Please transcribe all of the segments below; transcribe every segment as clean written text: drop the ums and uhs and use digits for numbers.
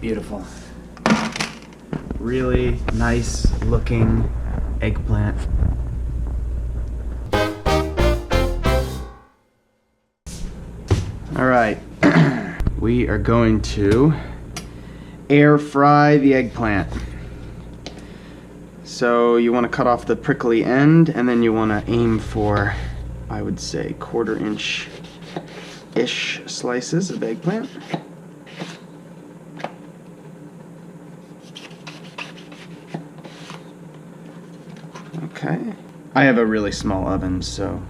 Beautiful. Really nice looking eggplant. All right, we are going to air fry the eggplant. So you want to cut off the prickly end, and then you want to aim for, I would say, 1/4 inch-ish slices of eggplant. Okay. I have a really small oven, so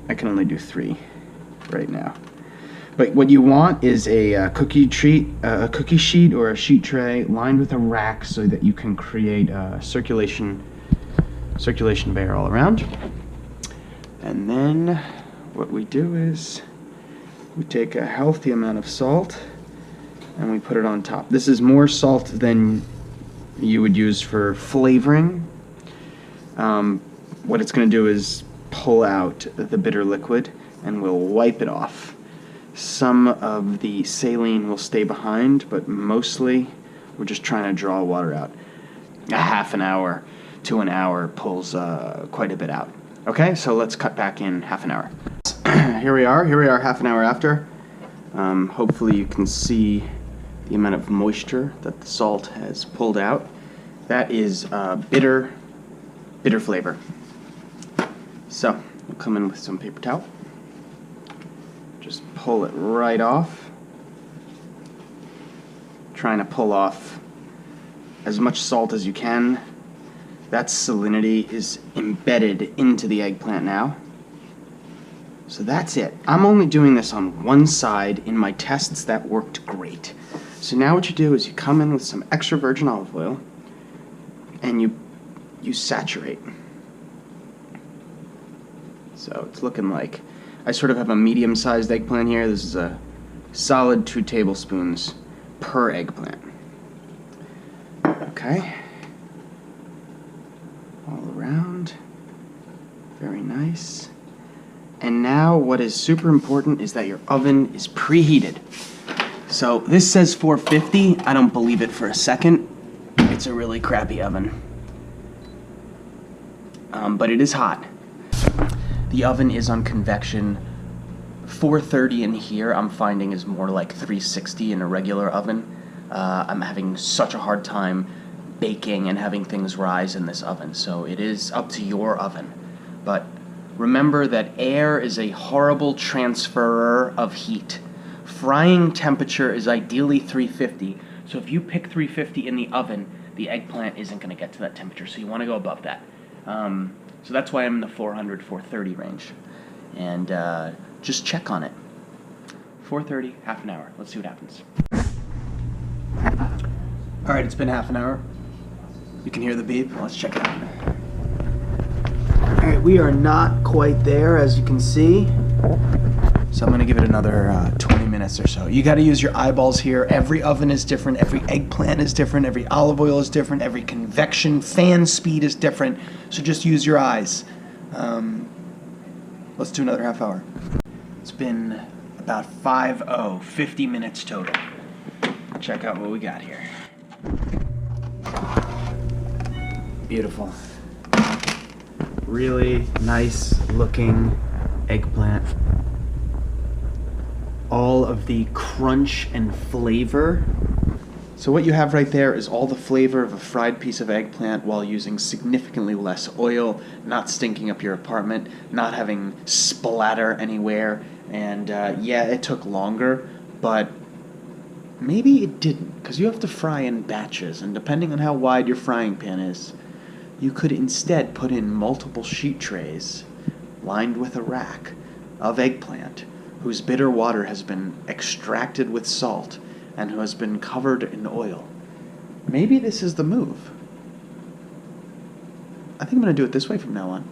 I can only do 3 right now. But what you want is a cookie sheet or a sheet tray lined with a rack so that you can create a circulation bayer all around. And then what we do is we take a healthy amount of salt and we put it on top. This is more salt than you would use for flavoring. What it's going to do is pull out the bitter liquid and we'll wipe it off. Some of the saline will stay behind, but mostly we're just trying to draw water out. A half an hour to an hour pulls quite a bit out. Okay, so let's cut back in half an hour. Here we are half an hour after. Hopefully you can see the amount of moisture that the salt has pulled out. That is bitter flavor. So we'll come in with some paper towel. Just pull it right off. Trying to pull off as much salt as you can. That salinity is embedded into the eggplant now. So that's it. I'm only doing this on one side. In my tests, that worked great. So now what you do is you come in with some extra virgin olive oil and you saturate. So it's looking like I sort of have a medium-sized eggplant here. This is a solid 2 tablespoons per eggplant. Okay. All around. Very nice. And now what is super important is that your oven is preheated. So this says 450. I don't believe it for a second. It's a really crappy oven. But it is hot. The oven is on convection. 430 in here I'm finding is more like 360 in a regular oven. I'm having such a hard time baking and having things rise in this oven, so it is up to your oven. But remember that air is a horrible transferer of heat. Frying temperature is ideally 350, so if you pick 350 in the oven, the eggplant isn't going to get to that temperature, so you want to go above that. So that's why I'm in the 400, 430 range. And just check on it. 430, half an hour. Let's see what happens. All right, it's been half an hour. You can hear the beep. Let's check it out. All right, we are not quite there, as you can see. So I'm going to give it another 20 minutes or so. You got to use your eyeballs here. Every oven is different. Every eggplant is different. Every olive oil is different. Every convection fan speed is different. So just use your eyes. Let's do another half hour. It's been about 50 minutes total. Check out what we got here. Beautiful. Really nice looking eggplant. All of the crunch and flavor. So what you have right there is all the flavor of a fried piece of eggplant while using significantly less oil, not stinking up your apartment, not having splatter anywhere. And yeah, it took longer, but maybe it didn't, because you have to fry in batches, and depending on how wide your frying pan is, you could instead put in multiple sheet trays lined with a rack of eggplant whose bitter water has been extracted with salt and who has been covered in oil. Maybe this is the move. I think I'm going to do it this way from now on.